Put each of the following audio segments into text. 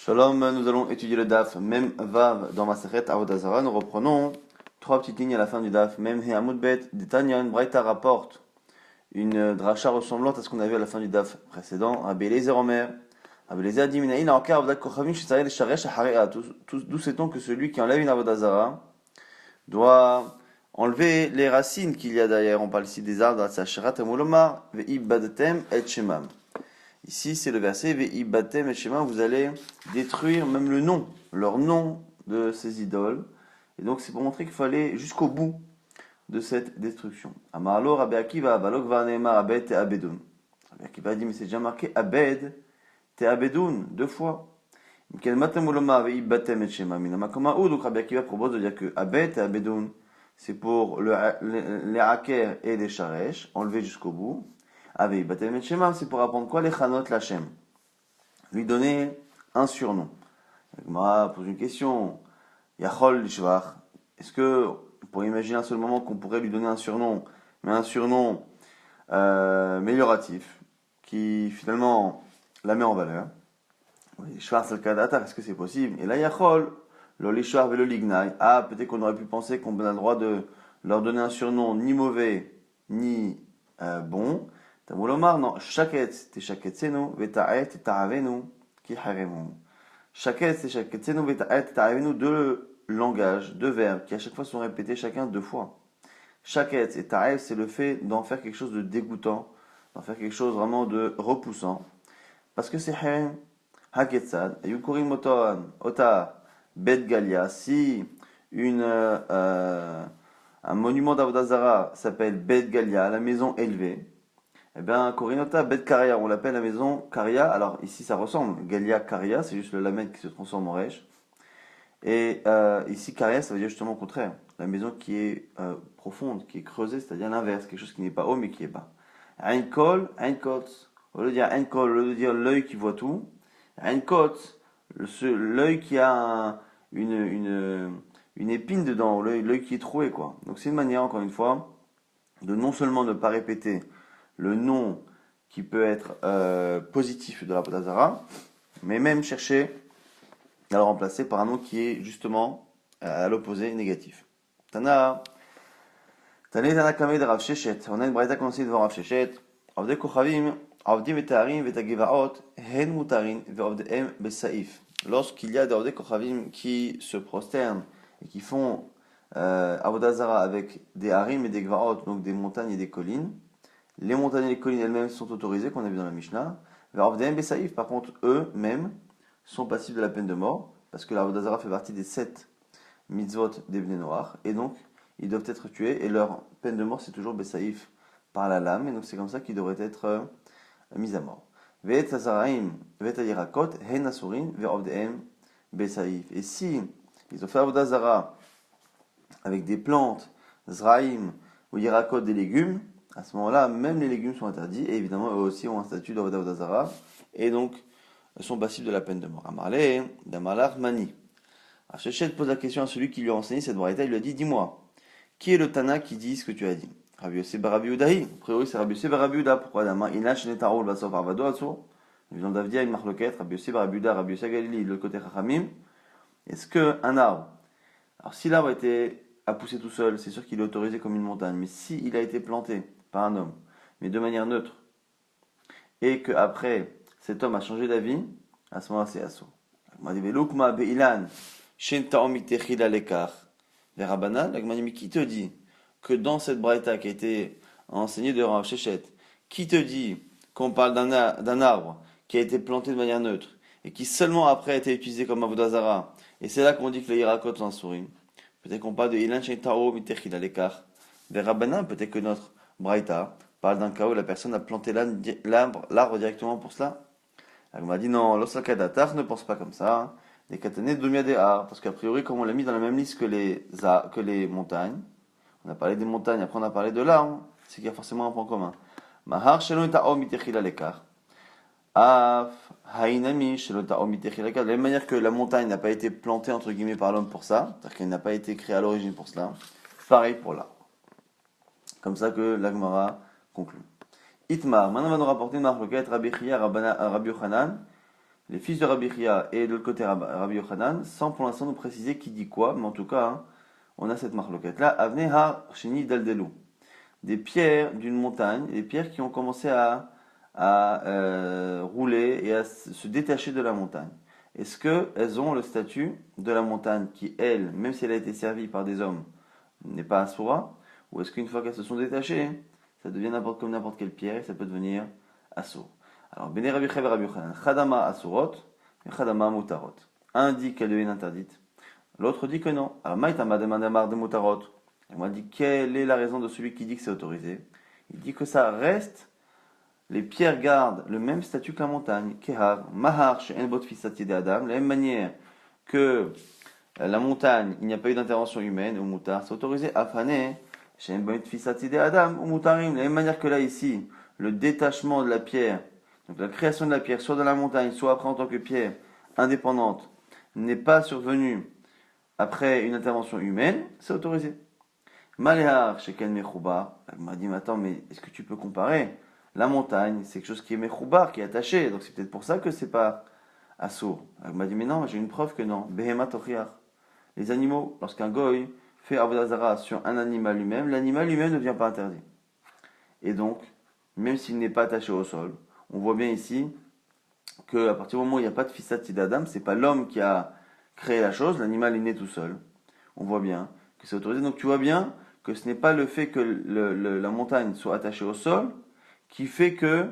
Shalom, nous allons étudier le daf Mem Vav dans Masechet Avodah Zarah. Nous reprenons trois petites lignes à la fin du daf. Mem He Amud Bet D'Tanyan Braïta rapporte une dracha ressemblante à ce qu'on a vu à la fin du daf précédent. Rabbi Eliezer Omer. Rabbi Eliezer a dit Minaïn Aokar Avodat Kochavim Shesarel Sharesh Harea. D'où sait-on que celui qui enlève une Avodah Zarah doit enlever les racines qu'il y a derrière. On parle ici des arbres d'Atsasherat Amulomar Ve'ibadtem et Shemam. Ici, c'est le verset Ve'ibatem et Shema, vous allez détruire même le nom, leur nom de ces idoles. Et donc, c'est pour montrer qu'il faut aller jusqu'au bout de cette destruction. Amarlo, Rabbi Akiva, Balok Varneema, Abed, Te Abedun. Rabbi Akiva a dit, mais c'est déjà marqué Abed, Te Abedun, deux fois. Mikel Matamuloma, Ve'ibatem et Shema, Minamakoma ou. Donc, Rabbi Akiva propose de dire que Abed, Te Abedun, c'est pour les hackers et les sharesh, enlever jusqu'au bout. Avec Batem et Shema, c'est pour apprendre quoi? Les Chanot Lachem. Lui donner un surnom. Gemara pose une question. Yachol Lishvach. Est-ce que, pour imaginer un seul moment qu'on pourrait lui donner un surnom, mais un surnom amélioratif, qui finalement la met en valeur? Lishvach Salkadatar, est-ce que c'est possible? Et là, Yachol, le Lishvach et le Lignai. Ah, peut-être qu'on aurait pu penser qu'on a le droit de leur donner un surnom ni mauvais, ni bon. Tamulomar, non, shaket, te shaketsenu, veta'et, ta'avenu, ki haremu. Shaket, te shaketsenu, veta'et, ta'avenu, deux langages, deux verbes, qui à chaque fois sont répétés chacun deux fois. Shaket et ta'ev, c'est le fait d'en faire quelque chose de dégoûtant, d'en faire quelque chose vraiment de repoussant. Parce que c'est harem, haketsad, ayukurim motoan, ota, bet galia, si un monument d'Avodah Zarah s'appelle Bet Galia, la maison élevée, eh bien, Korinota Bet Karia, on l'appelle la maison Karia. Alors ici, ça ressemble. Galia Karia, c'est juste le lamed qui se transforme en resh. Et ici, Karia, ça veut dire justement au contraire. La maison qui est profonde, qui est creusée, c'est-à-dire l'inverse. Quelque chose qui n'est pas haut, mais qui est bas. Ein kol, ein kot. Au lieu de dire ein kol, au lieu de dire l'œil qui voit tout. Ein kot, l'œil qui a une épine dedans, l'œil qui est troué, quoi. Donc c'est une manière, encore une fois, de non seulement ne pas répéter le nom qui peut être positif de l'Avodah Zarah, mais même chercher à le remplacer par un nom qui est justement à l'opposé négatif. Tana Kameh de Rav Sheshet. On a une braïta commencée devant Rav Sheshet. Avdei Kochavim, Avdim Vetaharim Vetagivaot, Hen Mutarin, Ve'avdehem Besaif. Lorsqu'il y a des Avdei Kochavim qui se prosternent et qui font Avodah Zarah avec des harim et des gvaot, donc des montagnes et des collines, les montagnes et les collines elles-mêmes sont autorisées, qu'on a vu dans la Mishnah. Ve'avdehem Besaif, par contre, eux-mêmes sont passibles de la peine de mort, parce que l'Avodah Zarah fait partie des 7 mitzvot des Bnei Noach, et donc ils doivent être tués, et leur peine de mort c'est toujours Besaif par la lame, et donc c'est comme ça qu'ils devraient être mis à mort. Ve'et Hazaraim, ve'et Yirakot, hen asurin, ve'avdehem Besaif. Et si ils ont fait Avodah Zarah avec des plantes, Zraim ou Yirakot, des légumes, à ce moment-là, même les légumes sont interdits, et évidemment, eux aussi ont un statut d'Avodah Zarah, et donc sont passibles de la peine de mort. Amarle, Damalach, Mani. Shechet pose la question à celui qui lui a enseigné cette braïta, il lui a dit, dis-moi, qui est le Tana qui dit ce que tu as dit? Rabbi Yosef bar Rabbi Yehuda. A priori, c'est Rabbi Yosef bar Rabbi Yehuda. Pourquoi Dama? Il lâche Netarol, Vasof Arvado, Atsur. Évidemment, Davdia, une marloquette, Rabbi Yosef bar Rabbi Yehuda, Rabbi Yosef Galili, de l'autre côté Chachamim. Est-ce qu'un arbre, alors si l'arbre était à pousser tout seul, c'est sûr qu'il est autorisé comme une montagne, mais si il a été planté par un homme, mais de manière neutre, et qu'après cet homme a changé d'avis, à ce moment-là c'est assaut. Qui te dit que dans cette braïta qui a été enseignée de Rav Sheshet, qui te dit qu'on parle d'un arbre qui a été planté de manière neutre et qui seulement après a été utilisé comme Avodah Zarah, et c'est là qu'on dit que les Yirakot sont un souris. Peut-être qu'on parle de Ilan Sheitao Mitechil Alekar. Vers Rabbanan, peut-être que notre braïta parle d'un cas où la personne a planté l'arbre directement pour cela. Elle m'a dit non, l'osakadatar ne pense pas comme ça. Les katané domia des arbres, parce qu'a priori, comme on l'a mis dans la même liste que les montagnes, on a parlé des montagnes, après on a parlé de l'arbre, c'est qu'il y a forcément un point commun. Mahar shelon ta'o mitechil alekar. Af hainami shelon ta'o mitechil alekar. De la même manière que la montagne n'a pas été plantée entre guillemets par l'homme pour ça, c'est-à-dire qu'elle n'a pas été créée à l'origine pour cela. Pareil pour l'arbre. Comme ça que l'Agmara conclut. Itmar, maintenant on va nous rapporter une marloquette, Rabbi Chia, Rabbi Yochanan, les fils de Rabbi Chia et de l'autre côté Rabbi Yochanan, sans pour l'instant nous préciser qui dit quoi, mais en tout cas, hein, on a cette marloquette là. Avne ha sheni daldelu. Des pierres d'une montagne, des pierres qui ont commencé à rouler et à se détacher de la montagne. Est-ce qu'elles ont le statut de la montagne qui, elle, même si elle a été servie par des hommes, n'est pas assoura? Ou est-ce qu'une fois qu'elles se sont détachées, ça devient comme n'importe quelle pierre et ça peut devenir assour? Alors, Bene Rabbi Chia et Rabbi Yochanan, Chadama asurot et Chadama mutarot. Un dit qu'elle devient interdite, l'autre dit que non. Alors, Maïtama demandamar de mutarot. Et moi, dit quelle est la raison de celui qui dit que c'est autorisé? Il dit que ça reste, les pierres gardent le même statut que la montagne. Kehar, mahar, she'en bot fisati de Adam, de la même manière que la montagne, il n'y a pas eu d'intervention humaine, ou mutar, c'est autorisé. Afane, she'en bot fisati de Adam, ou mutarim, de la même manière que là, ici, le détachement de la pierre, donc la création de la pierre, soit dans la montagne, soit après en tant que pierre indépendante, n'est pas survenue après une intervention humaine, c'est autorisé. Maléhar, Sheken Mechoubar. Elle m'a dit, mais attends, mais est-ce que tu peux comparer? La montagne, c'est quelque chose qui est Mechoubar, qui est attaché, donc c'est peut-être pour ça que c'est pas assourd. Elle m'a dit, mais non, j'ai une preuve que non. Behema Tochiach. Les animaux, lorsqu'un goy fait Avodah Zarah sur un animal lui-même, l'animal lui-même ne devient pas interdit. Et donc, même s'il n'est pas attaché au sol, on voit bien ici qu'à partir du moment où il n'y a pas de fissati d'Adam, c'est pas l'homme qui a créé la chose, l'animal est né tout seul. On voit bien que c'est autorisé. Donc tu vois bien que ce n'est pas le fait que la montagne soit attachée au sol qui fait que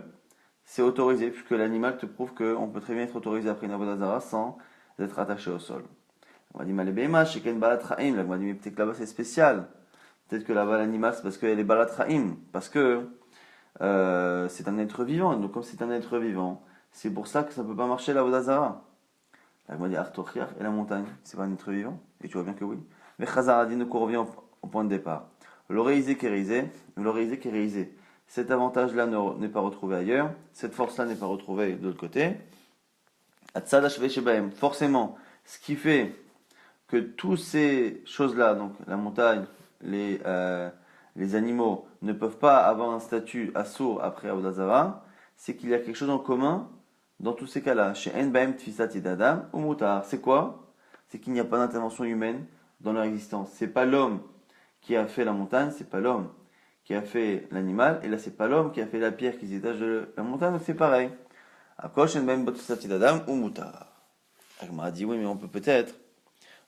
c'est autorisé, puisque l'animal te prouve qu'on peut très bien être autorisé après une avodah zara sans être attaché au sol. On m'a dit, malébéma, chez Ken Balat Raim, on m'a dit, mais peut-être que là-bas c'est spécial. Peut-être que là-bas l'animal c'est parce qu'elle est Balat Raim, parce que c'est un être vivant, donc comme c'est un être vivant, c'est pour ça que ça ne peut pas marcher l'avodah zara. Elle m'a dit, Artochiach et la montagne, c'est pas un être vivant? Et tu vois bien que oui. Mais Chazar a dit, nous revient au point de départ. L'oreisé kérisé, l'oreisé kérisé. Cet avantage-là n'est pas retrouvé ailleurs, cette force-là n'est pas retrouvée de l'autre côté. Forcément, ce qui fait que toutes ces choses-là, donc la montagne, les animaux, ne peuvent pas avoir un statut assourd après Avodah Zarah, c'est qu'il y a quelque chose en commun dans tous ces cas-là. Chez Enbaim Tfisati d'Adam ou Moutar. C'est quoi? C'est qu'il n'y a pas d'intervention humaine dans leur existence. C'est pas l'homme qui a fait la montagne, c'est pas l'homme qui a fait l'animal, et là c'est pas l'homme qui a fait la pierre qui se détache de la montagne, donc c'est pareil. Akosh Enbaim Tfisati d'Adam ou Moutar. Agma a dit oui, mais on peut peut-être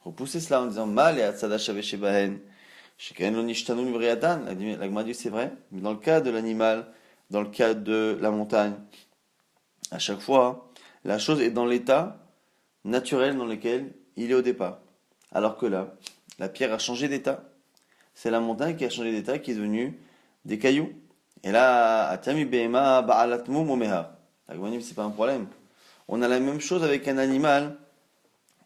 repousser cela en disant Mal et Atzada Shave Shebahen. L'agma dit c'est vrai, mais dans le cas de l'animal, dans le cas de la montagne, à chaque fois, la chose est dans l'état naturel dans lequel il est au départ. Alors que là, la pierre a changé d'état. C'est la montagne qui a changé d'état, qui est devenue des cailloux. Et là, Atami Behema Ba'alatmu Momehar. C'est pas un problème. On a la même chose avec un animal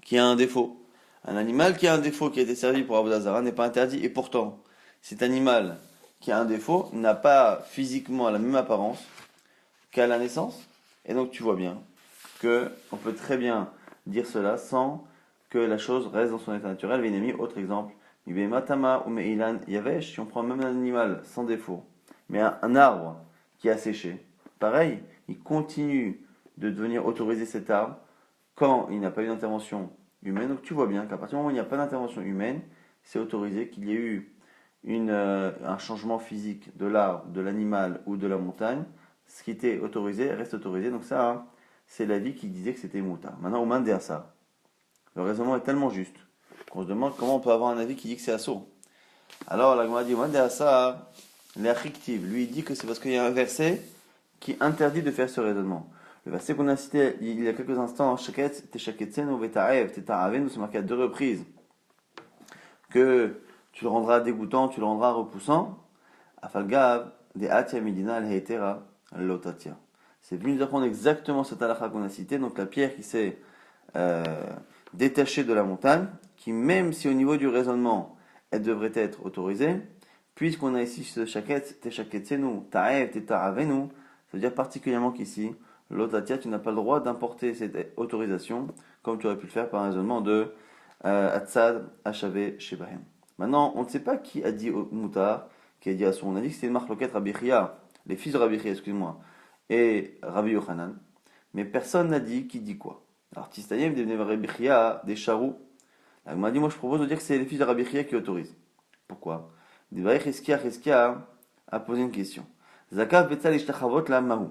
qui a un défaut. Un animal qui a un défaut qui a été servi pour Avodah Zarah n'est pas interdit. Et pourtant, cet animal qui a un défaut n'a pas physiquement la même apparence qu'à la naissance. Et donc tu vois bien qu'on peut très bien dire cela sans que la chose reste dans son état naturel. Vénémi, autre exemple. Matama ou Meilan Yavesh, si on prend même un animal sans défaut, mais un arbre qui a séché, pareil, il continue de devenir autorisé cet arbre quand il n'a pas eu d'intervention humaine. Donc tu vois bien qu'à partir du moment où il n'y a pas d'intervention humaine, c'est autorisé qu'il y ait eu un changement physique de l'arbre, de l'animal ou de la montagne. Ce qui était autorisé reste autorisé. Donc ça, hein, c'est l'avis qui disait que c'était mouta. Maintenant, au mandé à ça. Le raisonnement est tellement juste qu'on se demande comment on peut avoir un avis qui dit que c'est assaut. Alors, la Gemara dit, au mandé à ça, l'achiktiv, lui, il dit que c'est parce qu'il y a un verset qui interdit de faire ce raisonnement. Le verset qu'on a cité il y a quelques instants, Sheket, Teshaketsenu, Veta'ev, Teta'avenu, c'est marqué à 2 reprises que tu le rendras dégoûtant, tu le rendras repoussant. Afalgav, de Atia Medina, al-Heitera, l'Otatia. C'est venu nous apprendre exactement cette halakha qu'on a citée, donc la pierre qui s'est détachée de la montagne, qui même si au niveau du raisonnement, elle devrait être autorisée, puisqu'on a ici ce shaket, Teshaketsenu, Ta'ev, Teta'avenu, ça veut dire particulièrement qu'ici, l'Otatia, tu n'as pas le droit d'importer cette autorisation, comme tu aurais pu le faire par un raisonnement de Atzad, Hachave, Shebahem. Maintenant, on ne sait pas qui a dit au Moutar, qui a dit à son. On a dit que c'était une marloquette Rabbi Chia, les fils de Rabbi Chia, excuse-moi, et Rabbi Yochanan. mais personne n'a dit qui dit quoi. Alors, Tistayem devenait Rabbi Chia des charous. La Gemara dit, moi je propose de dire que c'est les fils de Rabbi Chia qui autorisent. Pourquoi? Cheskia a posé une question. Zakav betzal ishtachavot la mahu.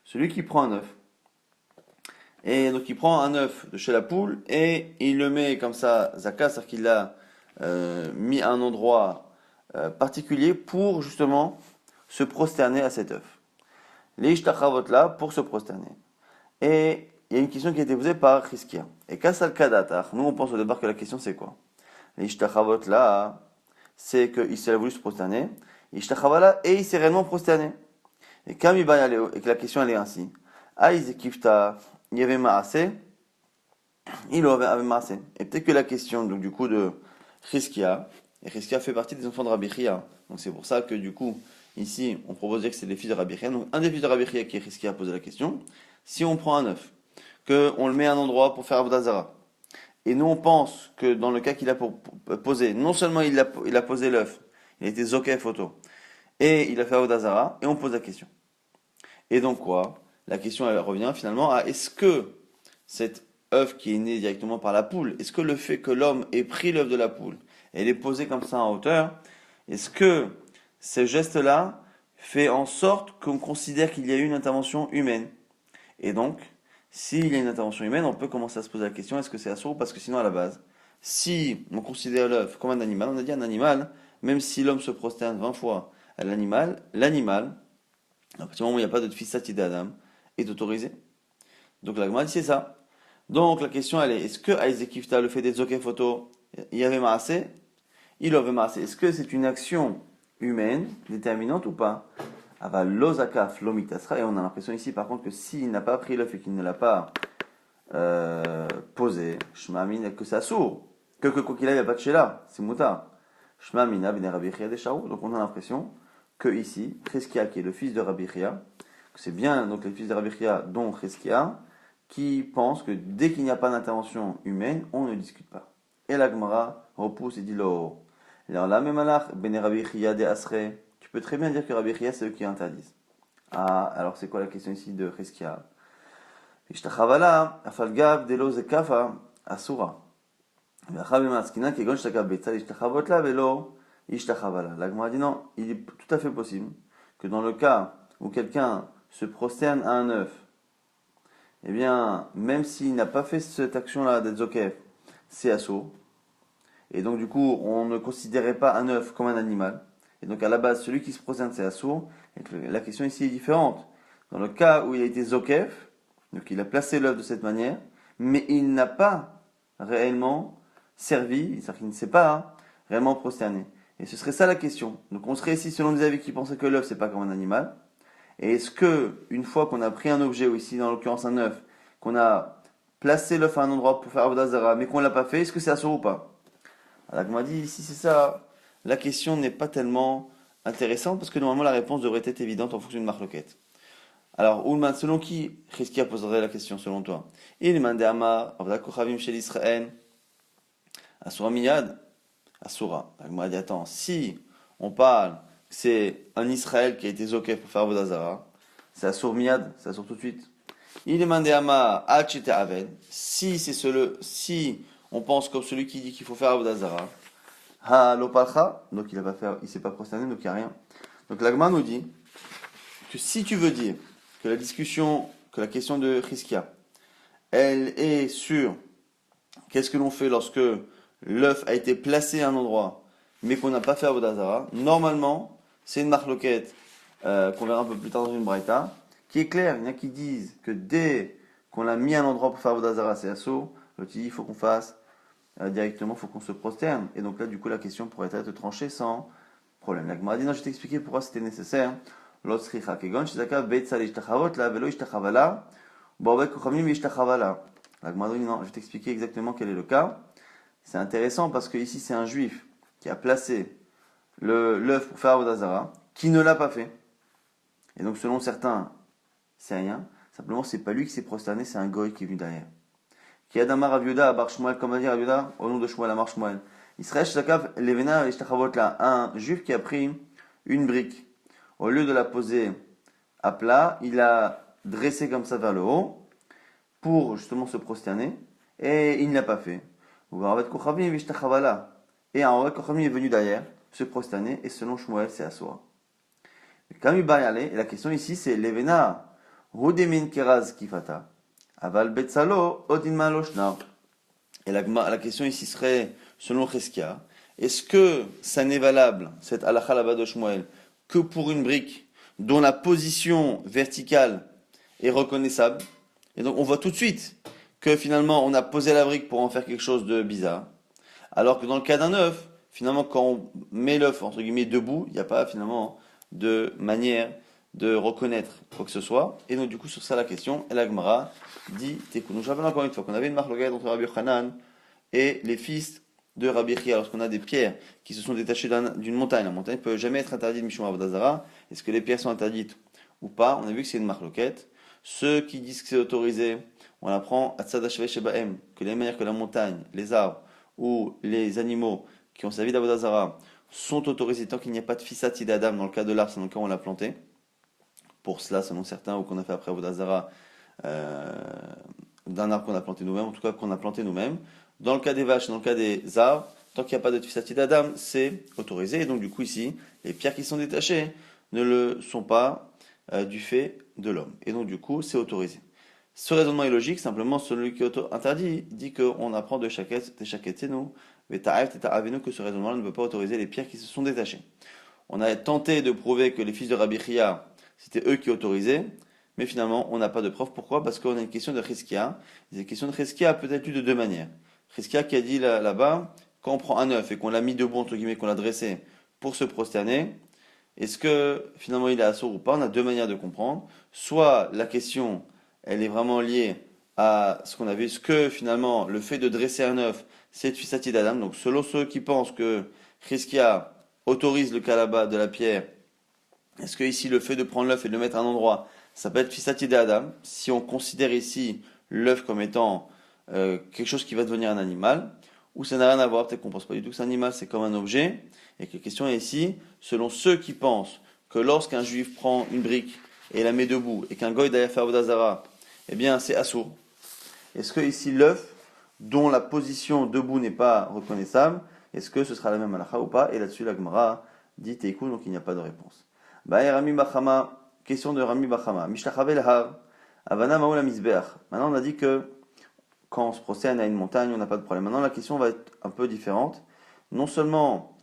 Celui qui prend un œuf, et donc il prend un œuf de chez la poule, et il le met comme ça, Zaka, c'est-à-dire qu'il l'a mis à un endroit particulier pour justement se prosterner à cet œuf. Les ishtachavot là, pour se prosterner. Et il y a une question qui a été posée par Cheskia. Et Kasal Kadatar, nous on pense au départ que la question c'est quoi? Les ishtachavot là, c'est qu'il s'est voulu se prosterner, Ishtachavala, et il s'est réellement prosterné. Et comme il va y aller, et que la question elle est ainsi, Aïzekifta, il y avait Maasé, il avait Maasé. Et peut-être que la question, donc du coup, de Cheskia, et Cheskia fait partie des enfants de Rabbi Chia. Donc c'est pour ça que du coup, ici, on propose de dire que c'est les fils de Rabbi Chia. Donc un des fils de Rabbi Chia qui est Cheskia a posé la question. Si on prend un œuf, qu'on le met à un endroit pour faire Avodah Zara, et nous on pense que dans le cas qu'il a posé, non seulement il a posé l'œuf, il a été zoké photo, et il a fait Avodah Zara, et on pose la question. Et donc quoi? La question elle revient finalement à est-ce que cet œuf qui est né directement par la poule, est-ce que le fait que l'homme ait pris l'œuf de la poule et l'ait posé comme ça en hauteur, est-ce que ce geste-là fait en sorte qu'on considère qu'il y a eu une intervention humaine? Et donc, s'il y a une intervention humaine, on peut commencer à se poser la question, est-ce que c'est assourd? Parce que sinon, à la base, si on considère l'œuf comme un animal, on a dit un animal, même si l'homme se prosterne 20 fois à l'animal, à partir du moment où il n'y a pas de fissati d'Adam, est autorisé. Donc la Gemara dit c'est ça. Donc la question elle est, est-ce que Aïzekifta, le fait d'être zoké photo, il y avait maasé? Il avait maasé. Est-ce que c'est une action humaine déterminante ou pas? Ava lozakaf lomitasra, et on a l'impression ici par contre que s'il n'a pas pris l'œuf et qu'il ne l'a pas posé, shmamina que ça sourd, que quoi qu'il ait, il n'y a pas de chéla, c'est mouta. Shmamina ben Rabbi Chia des Shaou. Donc on a l'impression que ici, Cheskia qui est le fils de Rabbi Chia, c'est bien donc les fils de Rabbi Chia dont Cheskia, qui pense que dès qu'il n'y a pas d'intervention humaine, on ne discute pas. Et la Gemara repousse et dit lo. Alors là même alach ben Rabbi Chia de Asre. Tu peux très bien dire que Rabbi Chia, c'est eux qui interdisent. Ah, alors c'est quoi la question ici de Cheskia? Ishtachavala, afalgav, delo zekafa, asura. V'achavim kegon shtakav betzal ishtachavot la velo ishtachavala. La Gemara dit non, il est tout à fait possible que dans le cas où quelqu'un se prosterne à un œuf, eh bien, même s'il n'a pas fait cette action-là d'être zokef, c'est assourd. Et donc du coup, on ne considérait pas un œuf comme un animal. Et donc à la base, celui qui se prosterne, c'est assourd. Et la question ici est différente. Dans le cas où il a été zokef, donc il a placé l'œuf de cette manière, mais il n'a pas réellement servi, c'est-à-dire qu'il ne s'est pas réellement prosterné. Et ce serait ça la question. Donc on serait ici selon des avis qui pensaient que l'œuf c'est pas comme un animal. Et est-ce que une fois qu'on a pris un objet, ou ici dans l'occurrence un œuf, qu'on a placé l'œuf à un endroit pour faire Avodah Zara, mais qu'on l'a pas fait, est-ce que c'est assourd ou pas? Alors on m'a dit ici c'est ça. La question n'est pas tellement intéressante parce que normalement la réponse devrait être évidente en fonction d'une marloquette. Alors, Oulman, selon qui Cheskia poserait la question selon toi? Il m'a dit Ama, Avda Kochavim chez l'Israël, Asura Miyad, Asura. Il m'a dit attends, si on parle que c'est un Israël qui a été zoké pour faire Avodah Zara, c'est Asur Miyad, c'est Asur tout de suite. Il m'a dit Ama, Hachete Aved, si on pense comme celui qui dit qu'il faut faire Avodah Zara, Ha Lopalcha, donc il s'est pas prosterné, donc il n'y a rien. Donc l'Agma nous dit que si tu veux dire que la question de Cheskia, elle est sur qu'est-ce que l'on fait lorsque l'œuf a été placé à un endroit, mais qu'on n'a pas fait Avodah Zara. Normalement, c'est une marloquette qu'on verra un peu plus tard dans une braïta, qui est claire. Il y en a qui disent que dès qu'on l'a mis à un endroit pour faire Avodah Zara, c'est assaut. L'autre dit il faut qu'on fasse directement, il faut qu'on se prosterne. Et donc là, du coup, la question pourrait être tranchée sans problème. La Gemara dit non, je vais t'expliquer pourquoi c'était nécessaire. La Gemara dit non, je vais t'expliquer exactement quel est le cas. C'est intéressant parce que ici c'est un juif qui a placé l'œuf pour faire Avodah Zara, qui ne l'a pas fait. Et donc selon certains, c'est rien. Simplement c'est pas lui qui s'est prosterné, c'est un goy qui est venu derrière. Qui a Damar Avioda à Bar Shmuel, comme va dire Avioda, au nom de Shmuel à Bar Shmuel. Israël Shlakav Levena Ishtachavot là, un juif qui a pris une brique. Au lieu de la poser à plat, il a dressé comme ça vers le haut. pour justement se prosterner, et il ne l'a pas fait. Et un Ravet Kochavim est venu derrière, se prosterner, et selon Shmuel, c'est Asura. Et la question ici, c'est Levena, Rudemin Keraz Kifata, Aval Betzalo, Odin Maloshna. Et la question ici serait, selon Cheskia, est-ce que ça n'est valable, cette halakha là-bas de Shmuel, que pour une brique dont la position verticale est reconnaissable? Et donc on voit tout de suite que finalement on a posé la brique pour en faire quelque chose de bizarre. Alors que dans le cas d'un œuf, finalement quand on met l'œuf entre guillemets debout, il n'y a pas finalement de manière de reconnaître quoi que ce soit. Et donc du coup sur ça la question, El Agmara dit Tekou. Nous rappelle encore une fois qu'on avait une marloquette entre Rabbi Yochanan et les fils de Rabbi Chia, lorsqu'on a des pierres qui se sont détachées d'une montagne. La montagne ne peut jamais être interdite de Mishum Avodazara. Est-ce que les pierres sont interdites ou pas? On a vu que c'est une marloquette. Ceux qui disent que c'est autorisé, on apprend à Tzadashve Shebaem, que les manières que la montagne, les arbres ou les animaux qui ont servi d'Avodazara sont autorisés tant qu'il n'y a pas de fissati d'Adam dans le cas de l'arbre, c'est dans le cas où on l'a planté. Pour cela, selon certains, ou qu'on a fait après Avodazara, d'un arbre qu'on a planté nous-mêmes, en tout cas qu'on a planté nous-mêmes. Dans le cas des vaches, dans le cas des arbres, tant qu'il n'y a pas de tfissati d'Adam, c'est autorisé. Et donc du coup ici, les pierres qui sont détachées ne le sont pas du fait de l'homme. Et donc du coup, c'est autorisé. Ce raisonnement est logique, simplement celui qui est interdit dit qu'on apprend de Shaket nous, que ce raisonnement-là ne peut pas autoriser les pierres qui se sont détachées. On a tenté de prouver que les fils de Rabbi Chia, c'était eux qui autorisaient, mais finalement, on n'a pas de preuve. Pourquoi? Parce qu'on a une question de Cheskia. Cette question de Cheskia peut être lue de deux manières. Cheskia qui a dit là-bas, quand on prend un œuf et qu'on l'a mis debout, entre guillemets, qu'on l'a dressé pour se prosterner, est-ce que finalement il est assourd ou pas? On a deux manières de comprendre. Soit la question, elle est vraiment liée à ce qu'on a vu, ce que finalement le fait de dresser un œuf, c'est Fissati d'Adam. Donc selon ceux qui pensent que Cheskia autorise le cas là-bas de la pierre, est-ce que ici le fait de prendre l'œuf et de le mettre à un endroit, ça peut être Fissati d'Adam, si on considère ici l'œuf comme étant quelque chose qui va devenir un animal, ou ça n'a rien à voir, peut-être qu'on ne pense pas du tout que c'est un animal, c'est comme un objet, et que la question est ici, selon ceux qui pensent que lorsqu'un juif prend une brique et la met debout, et qu'un goy d'ailleurs fait Avodazara, eh bien c'est assourd. Est-ce que ici l'œuf, dont la position debout n'est pas reconnaissable, est-ce que ce sera la même halakha ou pas? Et là-dessus la Gemara dit Teikou, donc il n'y a pas de réponse. Rami Bachama, question de Rami Bachama. Mishlachabel har, avana maoula misbeach. Maintenant on a dit que quand on se procède à une montagne, on n'a pas de problème. Maintenant la question va être un peu différente. Non seulement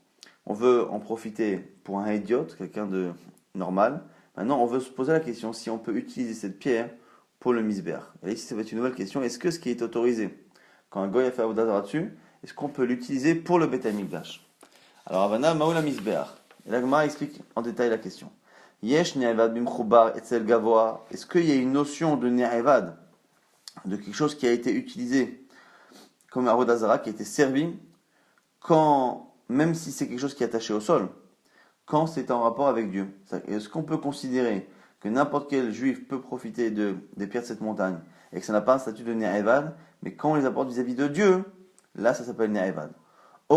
on veut en profiter pour un idiote, quelqu'un de normal, maintenant on veut se poser la question si on peut utiliser cette pierre pour le misbeach. Et là ici ça va être une nouvelle question. Est-ce que ce qui est autorisé, quand un goy a fait Avodazara dessus, est-ce qu'on peut l'utiliser pour le Beit HaMikdash? Alors avana maoula misbeach. Et la Gemara explique en détail la question. Yesh ne'evad bimchoubar etzel gavoa. Est-ce qu'il y a une notion de ne'evad, de quelque chose qui a été utilisé comme un avodazara, qui a été servi, quand, même si c'est quelque chose qui est attaché au sol, quand c'est en rapport avec Dieu? Est-ce qu'on peut considérer que n'importe quel juif peut profiter des pierres de cette montagne, et que ça n'a pas un statut de ne'evad, mais quand on les apporte vis-à-vis de Dieu, là ça s'appelle ne'evad. Ou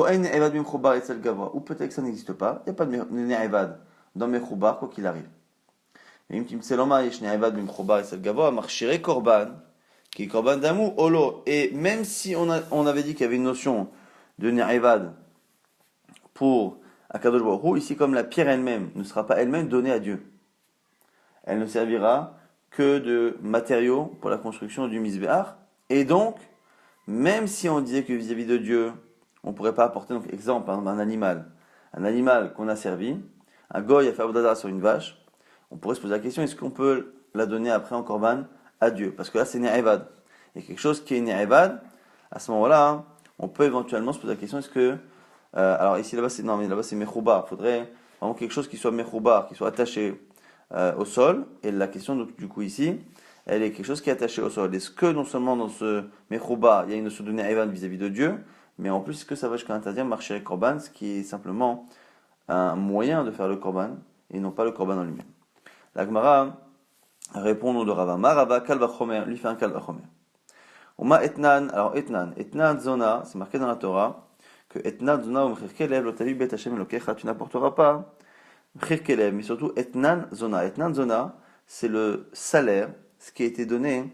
peut-être que ça n'existe pas, il n'y a pas de ne'evad dans mes choubar, quoi qu'il arrive. Et même si on avait dit qu'il y avait une notion de ne'evad pour Akadosh Baruch Hu, ici comme la pierre elle-même ne sera pas elle-même donnée à Dieu, elle ne servira que de matériau pour la construction du misbéach, et donc même si on disait que vis-à-vis de Dieu on ne pourrait pas apporter, donc exemple, un animal qu'on a servi, un goy a fait Avodazara sur une vache, on pourrait se poser la question, est-ce qu'on peut la donner après en korban à Dieu? Parce que là c'est ne'evad. Il y a quelque chose qui est ne'evad, à ce moment-là, hein, on peut éventuellement se poser la question, est-ce que, alors ici là-bas c'est mechoubar, il faudrait vraiment quelque chose qui soit mechoubar, qui soit attaché au sol, et la question donc, du coup ici, elle est quelque chose qui est attaché au sol. Est-ce que non seulement dans ce mechoubar, il y a une notion de ne'evad vis-à-vis de Dieu, mais en plus, est-ce que ça va jusqu'à interdire marcher avec korban, ce qui est simplement un moyen de faire le korban, et non pas le korban en lui-même. La Gemara répond au nom de Rava. Rava kalvachomer, lui fait un kalvachomer. Oma etnan, alors etnan zona, c'est marqué dans la Torah, que etnan zona ou mechir kelev, l'otavi bet Hashem elokecha, tu n'apporteras pas mechir kelev, mais surtout etnan zona. Etnan zona, c'est le salaire, ce qui a été donné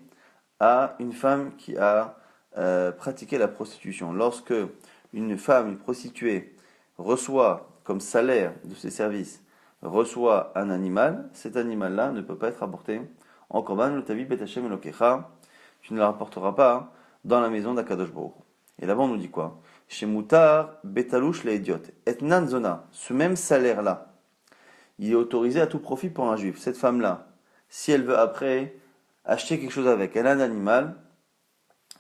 à une femme qui a pratiqué la prostitution. Lorsque une femme, une prostituée, reçoit comme salaire de ses services, reçoit un animal, cet animal-là ne peut pas être apporté en korban le tavi bet Hashem elokecha, tu ne le rapporteras pas dans la maison d'Akadosh Baruch. Et là-bas on nous dit quoi? Chez Moutar betalouche la idiote. Et nanzona, ce même salaire-là, il est autorisé à tout profit pour un juif. Cette femme-là, si elle veut après acheter quelque chose avec, elle a un animal,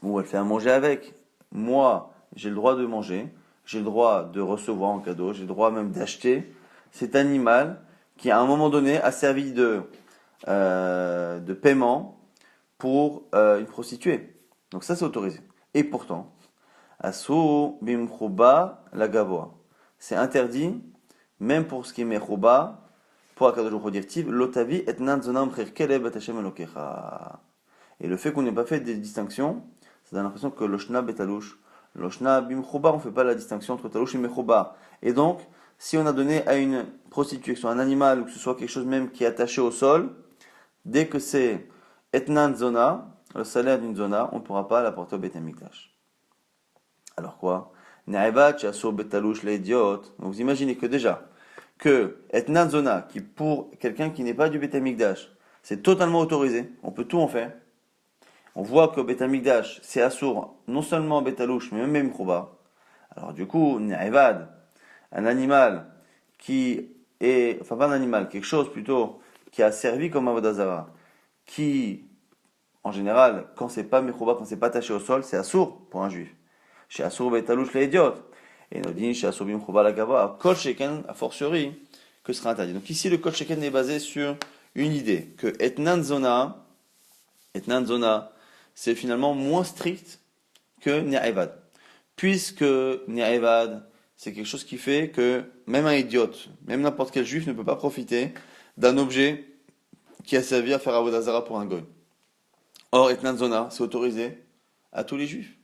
ou elle fait à manger avec, moi j'ai le droit de manger, j'ai le droit de recevoir en cadeau, j'ai le droit même d'acheter cet animal qui à un moment donné a servi de paiement pour une prostituée. Donc ça c'est autorisé. Et pourtant, Asou bimchouba la gavoa. C'est interdit, même pour ce qui est mechouba, pour Akadosh Baruch Hu directive, lotavi et nanzona mchir keleb et Hashem elokecha. Et le fait qu'on n'ait pas fait des distinctions, ça donne l'impression que l'oshna betalouche, l'oshna bimchouba, on ne fait pas la distinction entre talouche et mechouba. Et donc, si on a donné à une prostituée, que ce soit un animal ou que ce soit quelque chose même qui est attaché au sol, dès que c'est etnan zona, le salaire d'une zona, on ne pourra pas l'apporter au Beit HaMikdash. Alors quoi? Ne'evat she'asur betalouche l'idiote. Donc vous imaginez que déjà, que etnan zona, qui pour quelqu'un qui n'est pas du Beit HaMikdash, c'est totalement autorisé, on peut tout en faire. On voit que Beit HaMikdash, c'est assour non seulement betalouche, mais même chouba. Alors du coup, ne'evad, un animal qui est, enfin pas un animal, quelque chose plutôt, qui a servi comme avodazara, qui, en général, quand c'est pas mechouba, quand c'est pas attaché au sol, c'est assour pour un juif. Chez assour betalouche l'idiote. Et nous dit chez assour bimchouba la gava, kol sheken, a fortiori, que sera interdit. Donc ici, le kol sheken est basé sur une idée, que etnan zona, c'est finalement moins strict que ne'evad. Puisque ne'evad, c'est quelque chose qui fait que même un idiote, même n'importe quel juif ne peut pas profiter d'un objet qui a servi à faire avodazara pour un goy. Or, etnan zona, c'est autorisé à tous les juifs.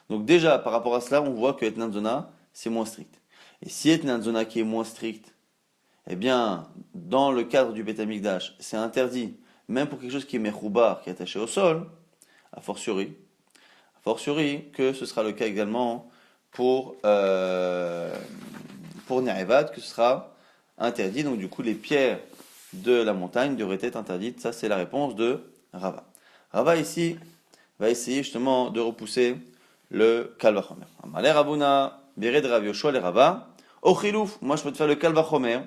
Donc déjà, par rapport à cela, on voit que etnan zona, c'est moins strict. Et si etnan zona qui est moins strict, eh bien, dans le cadre du Beit HaMikdash, c'est interdit, même pour quelque chose qui est mechoubar, qui est attaché au sol, a fortiori que ce sera le cas également pour Ne'evad, que ce sera interdit. Donc du coup, les pierres de la montagne devraient être interdites. Ça, c'est la réponse de Rava. Rava ici va essayer justement de repousser le Kal Vachomer. Amalé Rabuna, Bered Rav Yoshua le Rava. Ochilouf, moi je peux te faire le Kal Vachomer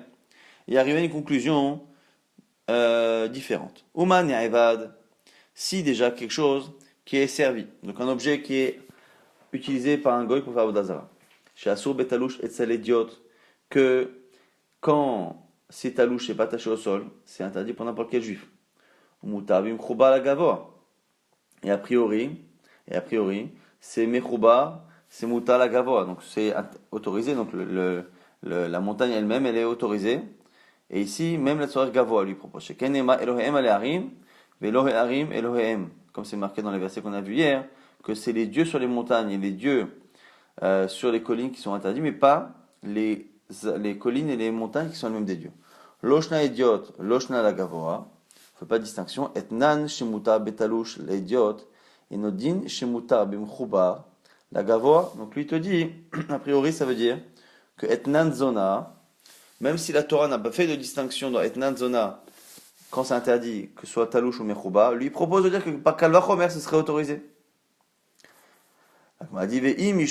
et arriver à une conclusion différente. Ouman Ne'evad, si déjà quelque chose qui est servi, donc un objet qui est utilisé par un goy pour faire Avodazara. Chez Asur Betalouche et Tsalediot, que quand c'est talouche et pas attaché au sol, c'est interdit pour n'importe quel juif. Moutabim Chouba la Gavoa. Et a priori, c'est Mechouba, c'est Mouta la Gavoa. Donc c'est autorisé, donc la montagne elle-même, elle est autorisée. Et ici, même la Tzorer Gavoa lui propose. Chez Kenema Eloheem Aleharim, Veloheharim Eloheem. Comme c'est marqué dans les versets qu'on a vus hier, que c'est les dieux sur les montagnes et les dieux sur les collines qui sont interdits, mais pas les collines et les montagnes qui sont elles-mêmes des dieux. Loshna idiot, loshna la gavoa, fait pas de distinction. Etnan shemuta betalouche l'idiot, et nodin shemuta bimchouba la gavoa. Donc lui te dit, a priori ça veut dire que etnan zona, même si la Torah n'a pas fait de distinction dans etnan zona, quand c'est interdit, que ce soit talouche ou mechouba, lui propose de dire que par Kal Vachomer ce serait autorisé. Il m'a dit, et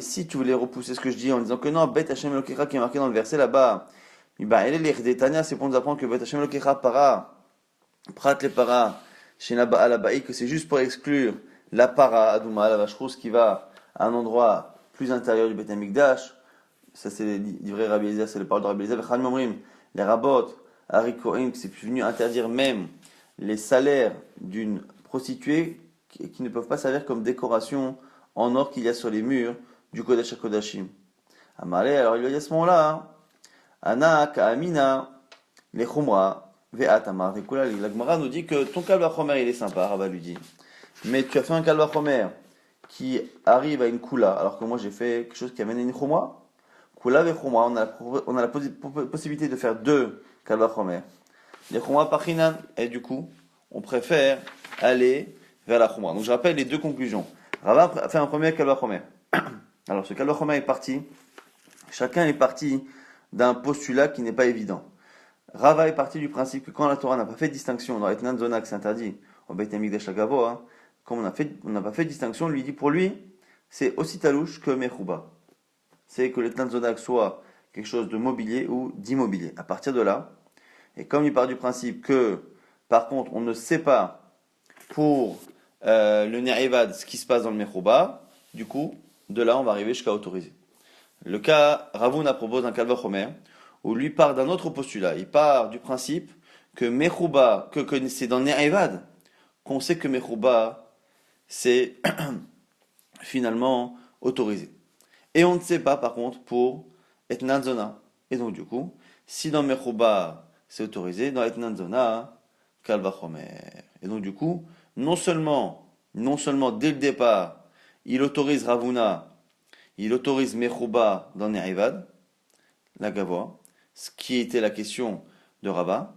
si tu voulais repousser ce que je dis en disant que non, Bet Hashem Elokecha qui est marqué dans le verset là-bas, c'est pour nous apprendre que Bet Hashem Elokecha para, prat le para, shenaba alabaï, que c'est juste pour exclure la para, adouma, la vache rousse qui va à un endroit plus intérieur du Beit HaMikdash. Ça c'est les livrets Rabbi Eliezer, c'est le parole de Rabbi Eliezer. Les rabbot, harikoim, qui c'est venu interdire même les salaires d'une prostituée qui ne peuvent pas servir comme décoration en or qu'il y a sur les murs du Kodesh HaKodashim. Amalé, alors il lui a dit à ce moment-là, Ana, Ka'amina, les Chumra, Ve'at Amar, la Gemara nous dit que ton Kal Vachomer il est sympa, Rabba lui dit. Mais tu as fait un Kal Vachomer qui arrive à une Kula, alors que moi j'ai fait quelque chose qui amène à une Chumra. Kula ve Chumra, on a la possibilité de faire deux Kal Vachomer. Les Chumra Pachinan, et du coup, on préfère aller vers la Khumra. Donc je rappelle les deux conclusions. Rava a fait un premier Kal Vachomer. Alors ce Kal Vachomer est parti, chacun est parti d'un postulat qui n'est pas évident. Rava est parti du principe que quand la Torah n'a pas fait de distinction dans Etnan Zona, que c'est interdit, au Beit Hamikdash Gavoa, comme on n'a pas fait de distinction, lui dit pour lui, c'est aussi talouche que Mechouba. C'est que l'Etnan Zona soit quelque chose de mobilier ou d'immobilier. À partir de là, et comme il part du principe que, par contre, on ne sait pas pour le Ne'evad ce qui se passe dans le Mechouba, du coup, de là, on va arriver jusqu'à autoriser. Le cas, Ravuna propose un Kal Vachomer, où lui part d'un autre postulat. Il part du principe que Mechouba, que c'est dans Ne'evad qu'on sait que Mechouba, c'est finalement autorisé. Et on ne sait pas, par contre, pour Etnan Zona. Et donc, du coup, si dans Mechouba, c'est autorisé, dans Etnan Zona, Kal Vachomer. Et donc, du coup, non seulement, dès le départ, il autorise Ravuna, il autorise Mechouba dans Ne'evad, la Gavoa, ce qui était la question de Rava,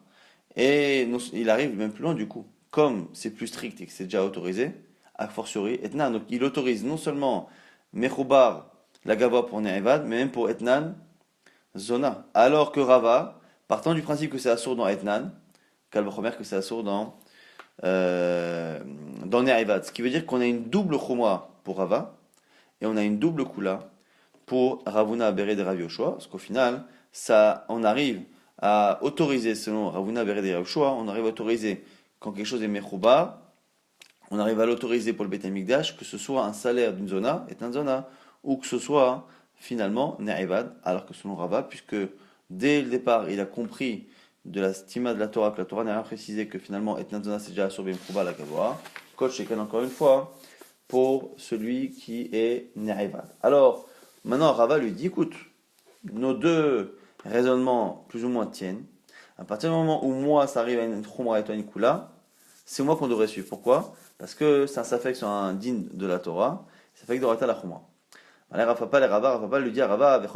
et il arrive même plus loin du coup. Comme c'est plus strict et que c'est déjà autorisé, a fortiori Etnan, donc il autorise non seulement Mechoubar, la Gavoa pour Ne'evad, mais même pour Etnan, Zona. Alors que Rava, partant du principe que c'est assourd dans Etnan, Kal Vachomer que c'est assourd dans Ne'evad. Ce qui veut dire qu'on a une double Chumra pour Rava, et on a une double Kula pour Ravuna Bered et Rav Yoshua, parce qu'au final, on arrive à autoriser, selon Ravuna Bered et Rav Yoshua, on arrive à autoriser quand quelque chose est Mechouba, on arrive à l'autoriser pour le Beit Hamikdash, que ce soit un salaire d'une zona, est un zona, ou que ce soit finalement Ne'evad, alors que selon Rava, puisque dès le départ, il a compris de la stima de la Torah, que la Torah n'a rien précisé, que finalement Etnan Zona c'est déjà sur Mechouba la Gavoa, Kol Shekel encore une fois, pour celui qui est Ne'evad. Alors, maintenant Rava lui dit, écoute, nos deux raisonnements plus ou moins tiennent. À partir du moment où moi ça arrive à une Khumra et toi une Kula, c'est moi qu'on devrait suivre. Pourquoi? Parce que c'est un safek sur un din de la Torah, safek d'orata la Khumra. Rava lui dit à Rava, les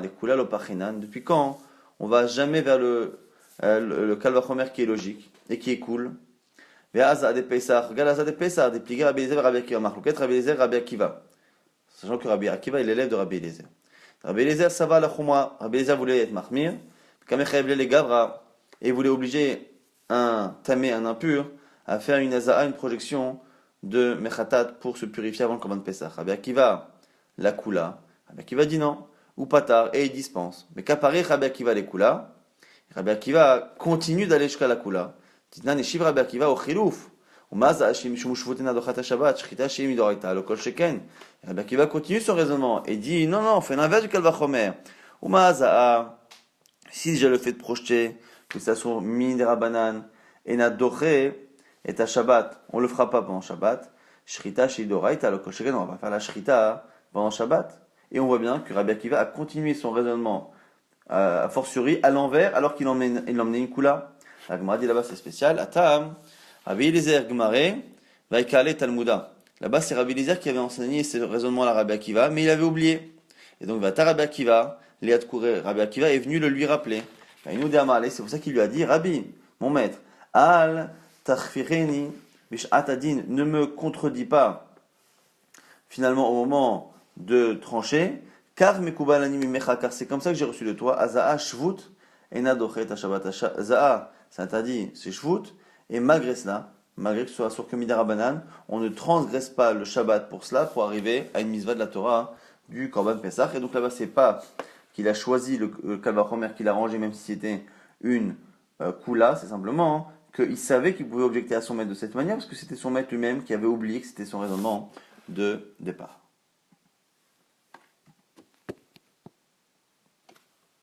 Kula lopachinan, depuis quand on va jamais vers le Kal Vachomer qui est logique et qui est cool? Ve'aza de Pesach, regarde Aza de Pesach, des pliés Rabbi Eliezer, Rabbi Akiva, Marlouket, Rabbi Eliezer, Rabbi Akiva. Sachant que Rabbi Akiva est l'élève de Rabbi Eliezer. Rabbi Eliezer, ça va la Khumra. Rabbi Eliezer voulait être Mahmir. Kamechayev les Gavra. Et voulait obliger un tamé, un impur, à faire une Aza'a, une projection de Mechatat pour se purifier avant le Korban Pesach. Rabbi Akiva, la Kula. Rabbi Akiva dit non. Ou Patar, et il dispense. Mais qu'apparaît Rabbi Akiva les Kula. Rabbi Akiva continue d'aller jusqu'à la Kula. Titnan et Shiv Rabbi Akiva au Chilouf. Rabbi Akiva continue son raisonnement et dit non, on fait l'inverse du Kal Vachomer. Si j'ai le fait de projeter, que ça soit mini Rabanan et Nadoché et à Shabbat, on le fera pas pendant Shabbat. Shrita Shidoraita, le Kol Sheken, on va pas faire la Shrita pendant Shabbat. Et on voit bien que Rabbi Akiva a continué son raisonnement a fortiori à l'envers alors qu'il emmenait une Kula. La Gemara dit là-bas c'est spécial. Atam, Rabbi Eliezer Gemare, Vaikale Talmuda. Là-bas c'est Rabbi Eliezer qui avait enseigné ce raisonnement à Rabbi Akiva, mais il avait oublié. Et donc Vata Rabbi Akiva, Léat Kouré, Rabbi Akiva est venu le lui rappeler. C'est pour ça qu'il lui a dit, Rabbi, mon maître, Al Tachfireni Bishat Adin, ne me contredis pas finalement au moment de trancher, car car c'est comme ça que j'ai reçu de toi, Azaa Shvut, Enadochet Shabbat. Azaa, c'est interdit, c'est Shvut, et malgré cela, malgré que ce soit sur Kemidara Banan, on ne transgresse pas le Shabbat pour cela, pour arriver à une mitzvah de la Torah du Korban Pesach. Et donc là-bas, c'est pas qu'il a choisi le Kal Vachomer qu'il a rangé, même si c'était une Kula, c'est simplement qu'il savait qu'il pouvait objecter à son maître de cette manière, parce que c'était son maître lui-même qui avait oublié que c'était son raisonnement de départ.